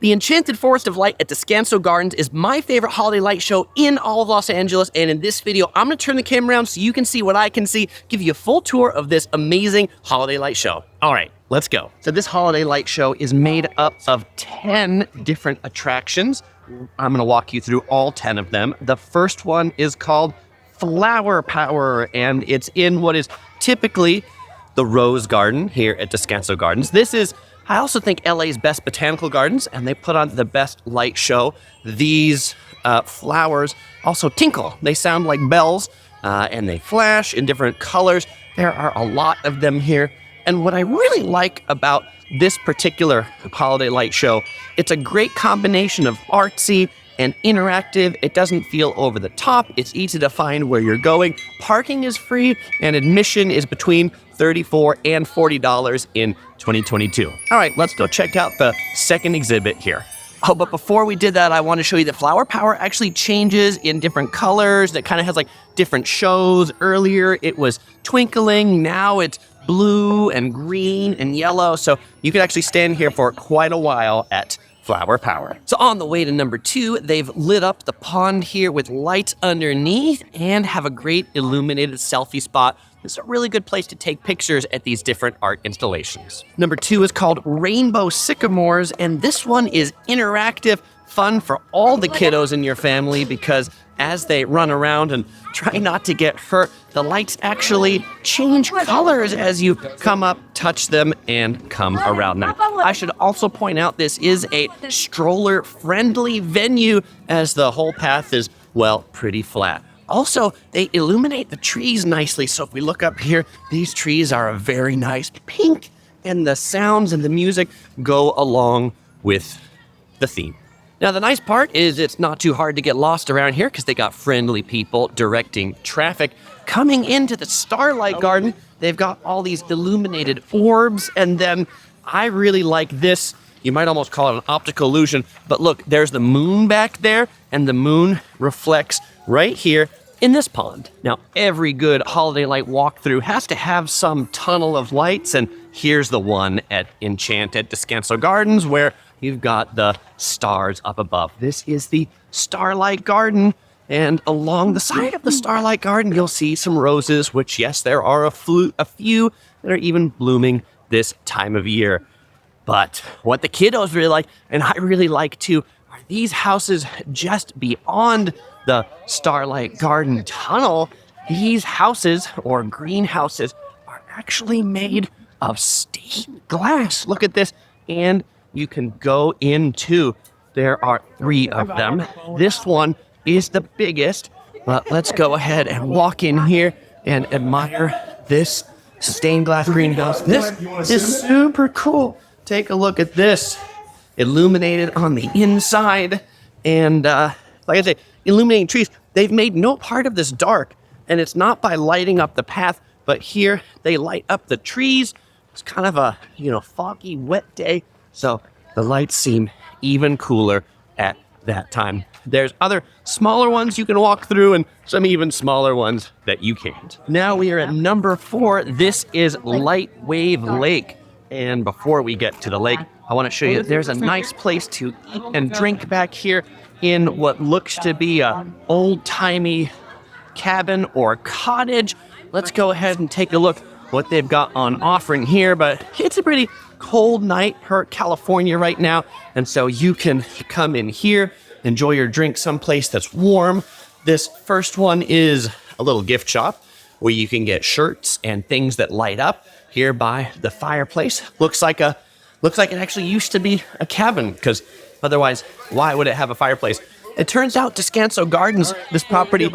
The Enchanted Forest of Light at Descanso Gardens is my favorite holiday light show in all of Los Angeles, and in this video, I'm gonna turn the camera around so you can see what I can see, give you a full tour of this amazing holiday light show. All right, let's go. So this holiday light show is made up of 10 different attractions. I'm gonna walk you through all 10 of them. The first one is called Flower Power, and it's in what is typically the Rose Garden here at Descanso Gardens. This is, I also think, LA's best botanical gardens, and they put on the best light show. These flowers also tinkle. They sound like bells, and they flash in different colors. There are a lot of them here. And what I really like about this particular holiday light show, it's a great combination of artsy and interactive. It doesn't feel over the top. It's easy to find where you're going. Parking is free, and admission is between $34 and $40 in 2022. All right, let's go check out the second exhibit here. Oh, but before we did that, I want to show you that Flower Power actually changes in different colors. That kind of has like different shows. Earlier, it was twinkling. Now it's blue and green and yellow. So you could actually stand here for quite a while at Flower Power. So on the way to number 2, they've lit up the pond here with lights underneath and have a great illuminated selfie spot. It's a really good place to take pictures at these different art installations. Number 2 is called Rainbow Sycamores, and this one is interactive, fun for all the kiddos in your family because as they run around and try not to get hurt, the lights actually change colors as you come up, touch them, and come around them. I should also point out this is a stroller-friendly venue as the whole path is, well, pretty flat. Also, they illuminate the trees nicely, so if we look up here, these trees are a very nice pink, and the sounds and the music go along with the theme. Now, the nice part is it's not too hard to get lost around here because they got friendly people directing traffic. Coming into the Starlight Garden, they've got all these illuminated orbs, and then I really like this. You might almost call it an optical illusion, but look, there's the moon back there, and the moon reflects right here in this pond. Now, every good holiday light walkthrough has to have some tunnel of lights, and here's the one at Enchanted Descanso Gardens where you've got the stars up above. This is the Starlight Garden, and along the side of the Starlight Garden, you'll see some roses, which, yes, there are a few that are even blooming this time of year. But what the kiddos really like, and I really like too, are these houses just beyond the Starlight Garden tunnel. These houses, or greenhouses, are actually made of stained glass. Look at this, and you can go into. There are 3 of them. This one is the biggest, but let's go ahead and walk in here and admire this stained glass greenhouse. This is super cool. Take a look at this. Illuminated on the inside, and like I say, illuminating trees. They've made no part of this dark, and it's not by lighting up the path, but here they light up the trees. It's kind of a, foggy, wet day, so the lights seem even cooler at that time. There's other smaller ones you can walk through and some even smaller ones that you can't. Now we are at number 4. This is LightWave Lake. And before we get to the lake, I want to show you there's a nice place to eat and drink back here in what looks to be a old-timey cabin or cottage. Let's go ahead and take a look what they've got on offering here, but it's a pretty cold night for California right now, and so you can come in here, enjoy your drink someplace that's warm. This first one is a little gift shop where you can get shirts and things that light up here by the fireplace. Looks like it actually used to be a cabin, because otherwise, why would it have a fireplace? It turns out Descanso Gardens, this property,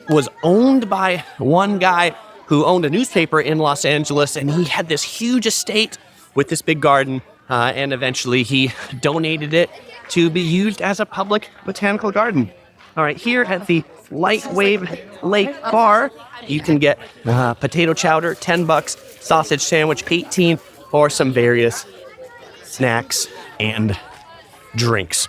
was owned by one guy who owned a newspaper in Los Angeles, and he had this huge estate with this big garden, and eventually he donated it to be used as a public botanical garden. All right, here at the LightWave Lake Bar, you can get potato chowder, $10, sausage sandwich, $18, or some various snacks and drinks.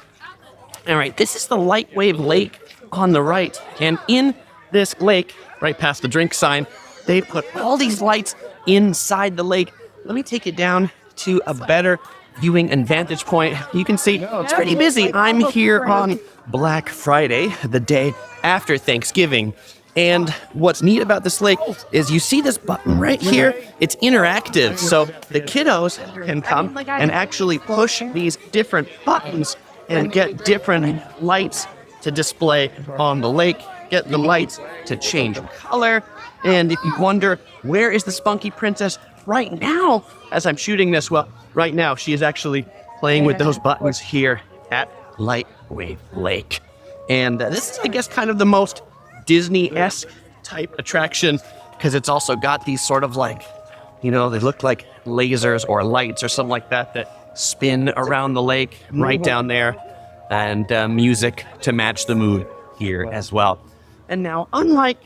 All right, this is the LightWave Lake on the right, and in this lake, right past the drink sign, they put all these lights inside the lake. Let me take it down to a better viewing and vantage point. You can see it's pretty busy. I'm here on Black Friday, the day after Thanksgiving. And what's neat about this lake is you see this button right here. It's interactive, so the kiddos can come and actually push these different buttons and get different lights to display on the lake, get the lights to change color. And if you wonder, where is the Spunky Princess right now as I'm shooting this? Well, right now she is actually playing with those buttons here at LightWave Lake. And this is, I guess, kind of the most Disney-esque type attraction, because it's also got these sort of like, you know, they look like lasers or lights or something like that that spin around the lake right down there, and music to match the mood here as well. And now, unlike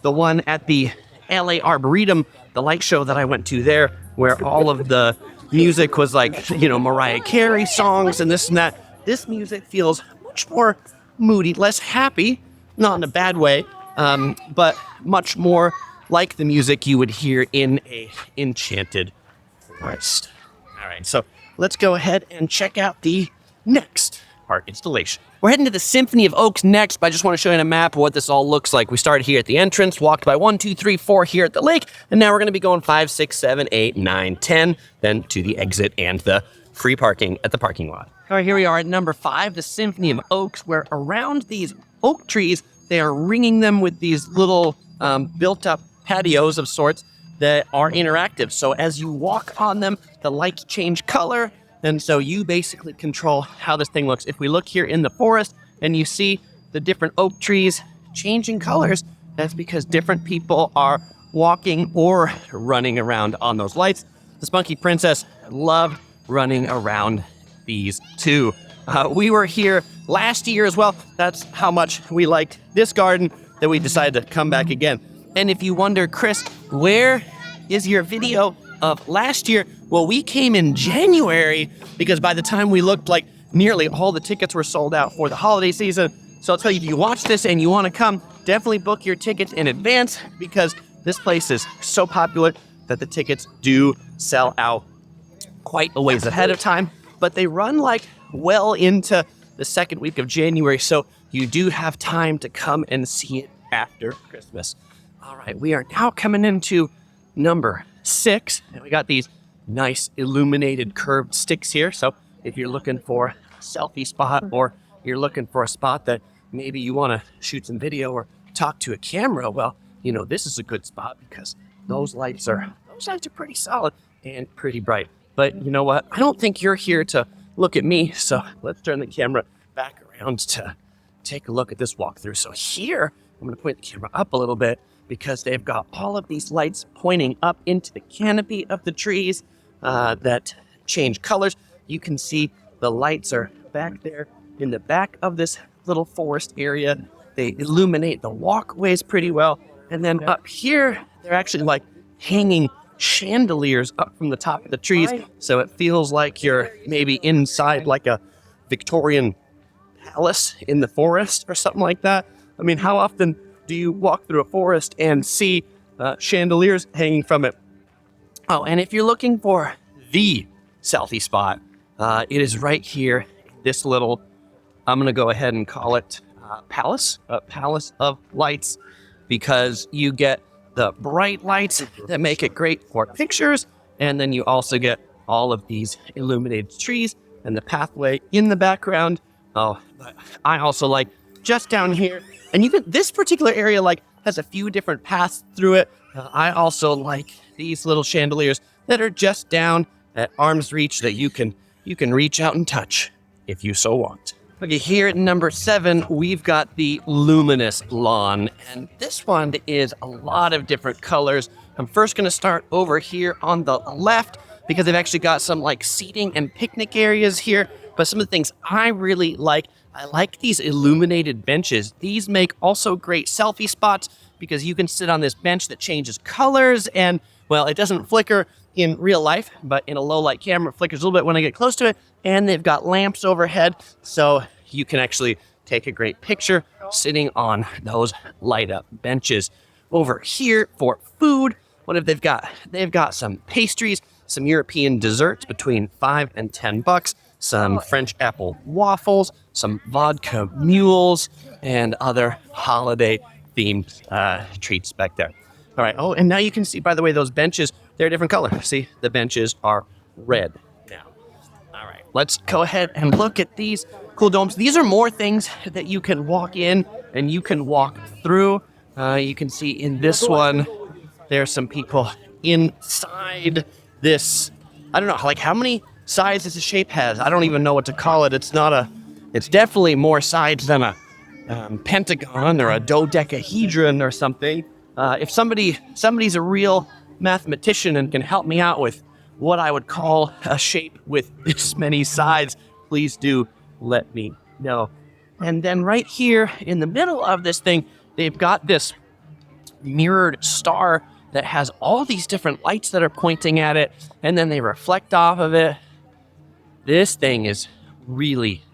the one at the LA Arboretum, the light show that I went to there, where all of the music was like, you know, Mariah Carey songs and this and that, this music feels much more moody, less happy. Not in a bad way, but much more like the music you would hear in a Enchanted Forest. All right, so let's go ahead and check out the next art installation. We're heading to the Symphony of Oaks next, but I just want to show you on a map what this all looks like. We started here at the entrance, walked by 1, 2, 3, 4 here at the lake, and now we're going to be going 5, 6, 7, 8, 9, 10, then to the exit and the free parking at the parking lot. All right, here we are at number 5, the Symphony of Oaks, where around these oak trees, they are ringing them with these little built-up patios of sorts that are interactive. So as you walk on them, the lights change color, and so you basically control how this thing looks. If we look here in the forest and you see the different oak trees changing colors, that's because different people are walking or running around on those lights. The Spunky Princess loved running around these too. We were here last year as well. That's how much we liked this garden that we decided to come back again. And if you wonder, Chris, where is your video of last year? Well, we came in January because by the time we looked, like nearly all the tickets were sold out for the holiday season. So I'll tell you, if you watch this and you want to come, definitely book your tickets in advance, because this place is so popular that the tickets do sell out quite a ways ahead of time. But they run like well into the second week of January, so you do have time to come and see it after Christmas. All right, we are now coming into number 6, and we got these nice illuminated curved sticks here. So if you're looking for a selfie spot, or you're looking for a spot that maybe you want to shoot some video or talk to a camera, well, you know, this is a good spot because those lights are pretty solid and pretty bright. But you know what? I don't think you're here to look at me, so let's turn the camera back around to take a look at this walkthrough. So here, I'm going to point the camera up a little bit because they've got all of these lights pointing up into the canopy of the trees that change colors. You can see the lights are back there in the back of this little forest area. They illuminate the walkways pretty well. And then up here, they're actually like hanging chandeliers up from the top of the trees, so it feels like you're maybe inside like a Victorian palace in the forest or something like that. I mean, how often do you walk through a forest and see chandeliers hanging from it? Oh, and if you're looking for the selfie spot, it is right here, this little, I'm going to go ahead and call it palace of lights, because you get the bright lights that make it great for pictures, and then you also get all of these illuminated trees and the pathway in the background. Oh, but I also like just down here, and even this particular area like has a few different paths through it. I also like these little chandeliers that are just down at arm's reach that you can reach out and touch if you so want. Okay, here at number 7, we've got the Luminous lawn, and this one is a lot of different colors. I'm first going to start over here on the left because they've actually got some like seating and picnic areas here. But some of the things I really like, I like these illuminated benches. These make also great selfie spots because you can sit on this bench that changes colors, and well, it doesn't flicker in real life, but in a low light camera, it flickers a little bit when I get close to it. And they've got lamps overhead, so you can actually take a great picture sitting on those light up benches. Over here for food, What have they've got? They've got some pastries, some European desserts between $5 and $10, some French apple waffles, some vodka mules, and other holiday-themed treats back there. All right. Oh, and now you can see, by the way, those benches, they're a different color. See, the benches are red now. All right. Let's go ahead and look at these cool domes. These are more things that you can walk in and you can walk through. You can see in this one, there's some people inside this. I don't know, like how many sides this shape has. I don't even know what to call it. It's definitely more sides than a pentagon or a dodecahedron or something. If somebody's a real mathematician and can help me out with what I would call a shape with this many sides, please do let me know. And then right here in the middle of this thing, they've got this mirrored star that has all these different lights that are pointing at it, and then they reflect off of it. This thing is really,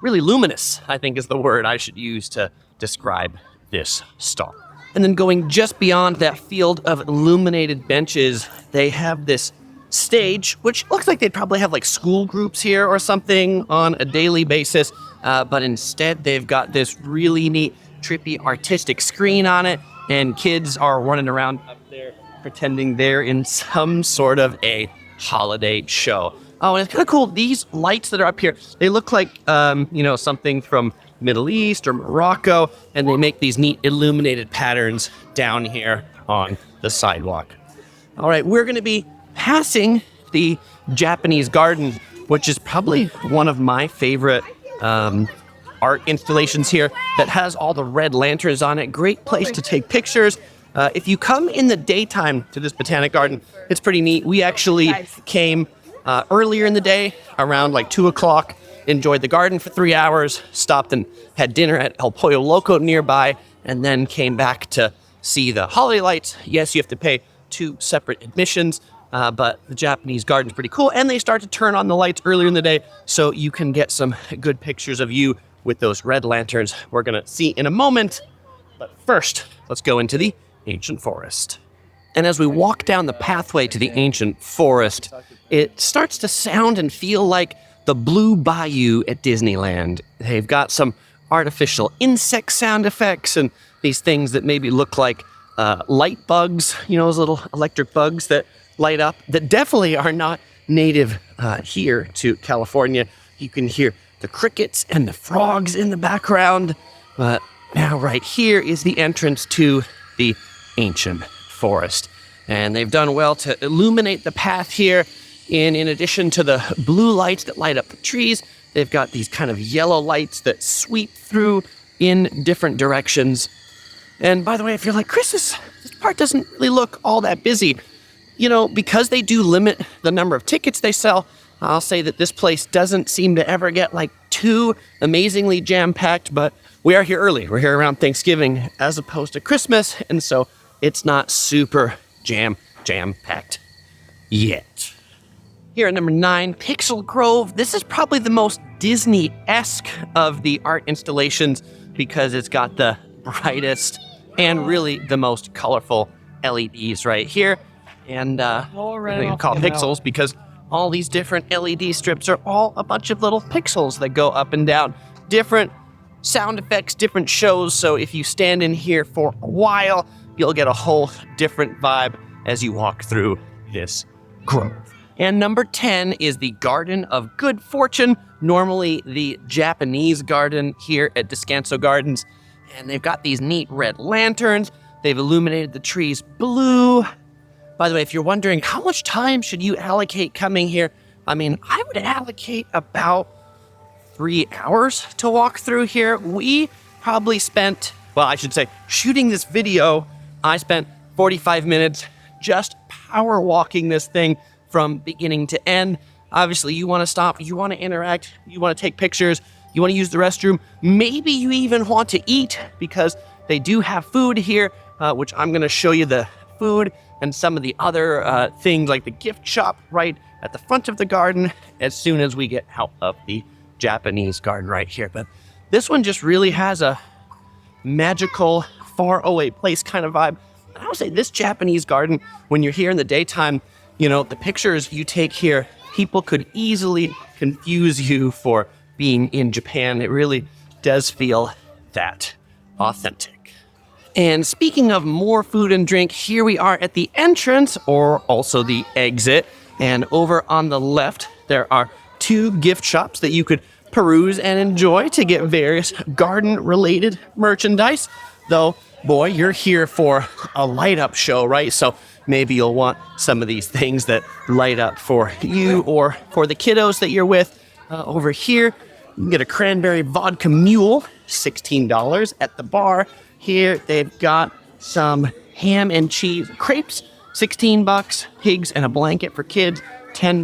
really luminous, I think is the word I should use to describe this star. And then going just beyond that field of illuminated benches, they have this stage, which looks like they'd probably have like school groups here or something on a daily basis. But instead, they've got this really neat, trippy, artistic screen on it, and kids are running around up there pretending they're in some sort of a holiday show. Oh, and it's kind of cool. These lights that are up here, they look like, something from Middle East or Morocco, and they make these neat illuminated patterns down here on the sidewalk. All right, we're going to be passing the Japanese garden, which is probably one of my favorite art installations here, that has all the red lanterns on it. Great place to take pictures. If you come in the daytime to this botanic garden, it's pretty neat. We actually came earlier in the day, around like 2 o'clock, enjoyed the garden for 3 hours, stopped and had dinner at El Pollo Loco nearby, and then came back to see the holiday lights. Yes, you have to pay 2 separate admissions, but the Japanese garden's pretty cool, and they start to turn on the lights earlier in the day, so you can get some good pictures of you with those red lanterns we're gonna see in a moment. But first, let's go into the ancient forest. And as we walk down the pathway to the ancient forest, it starts to sound and feel like the Blue Bayou at Disneyland. They've got some artificial insect sound effects and these things that maybe look like light bugs, those little electric bugs that light up, that definitely are not native here to California. You can hear the crickets and the frogs in the background. But now right here is the entrance to the ancient forest. And they've done well to illuminate the path here. In addition to the blue lights that light up the trees, they've got these kind of yellow lights that sweep through in different directions. And by the way, if you're like, Chris, this part doesn't really look all that busy, because they do limit the number of tickets they sell, I'll say that this place doesn't seem to ever get like too amazingly jam-packed, but we are here early. We're here around Thanksgiving as opposed to Christmas, and so it's not super jam-packed yet. Here at number 9, Pixel Grove. This is probably the most Disney-esque of the art installations because it's got the brightest and really the most colorful LEDs right here. And they call pixels because all these different LED strips are all a bunch of little pixels that go up and down. Different sound effects, different shows. So if you stand in here for a while, you'll get a whole different vibe as you walk through this grove. And number 10 is the Garden of Good Fortune, normally the Japanese garden here at Descanso Gardens. And they've got these neat red lanterns. They've illuminated the trees blue. By the way, if you're wondering, how much time should you allocate coming here? I would allocate about 3 hours to walk through here. We probably spent, shooting this video, I spent 45 minutes just power walking this thing from beginning to end. Obviously, you want to stop, you want to interact, you want to take pictures, you want to use the restroom. Maybe you even want to eat because they do have food here, which I'm going to show you the food and some of the other things like the gift shop right at the front of the garden as soon as we get out of the Japanese garden right here. But this one just really has a magical, far away place kind of vibe. I would say this Japanese garden, when you're here in the daytime, you know, the pictures you take here, people could easily confuse you for being in Japan. It really does feel that authentic. And speaking of more food and drink, here we are at the entrance, or also the exit. And over on the left, there are 2 gift shops that you could peruse and enjoy to get various garden-related merchandise. Though, boy, you're here for a light-up show, right? So maybe you'll want some of these things that light up for you or for the kiddos that you're with. Over here, you can get a cranberry vodka mule, $16 at the bar. Here, they've got some ham and cheese crepes, $16. Pigs and a blanket for kids, $10.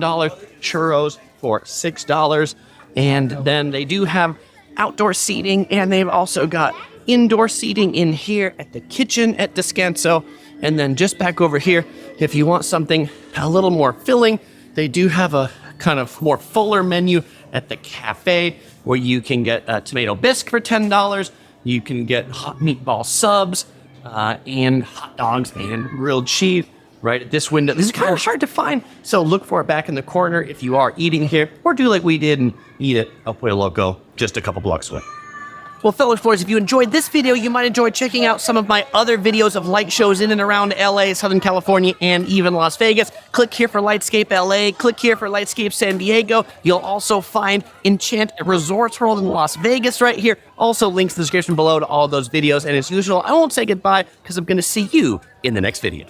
Churros for $6. And then they do have outdoor seating, and they've also got indoor seating in here at the kitchen at Descanso. And then just back over here, if you want something a little more filling, they do have a kind of more fuller menu at the cafe where you can get a tomato bisque for $10. You can get hot meatball subs and hot dogs and grilled cheese right at this window. This is kind of hard to find, so look for it back in the corner if you are eating here, or do like we did and eat at El Pollo Loco just a couple blocks away. Well, fellow explorers, if you enjoyed this video, you might enjoy checking out some of my other videos of light shows in and around LA, Southern California, and even Las Vegas. Click here for Lightscape LA, click here for Lightscape San Diego. You'll also find Enchanted Resorts World in Las Vegas right here. Also, links in the description below to all those videos. And as usual, I won't say goodbye because I'm going to see you in the next video.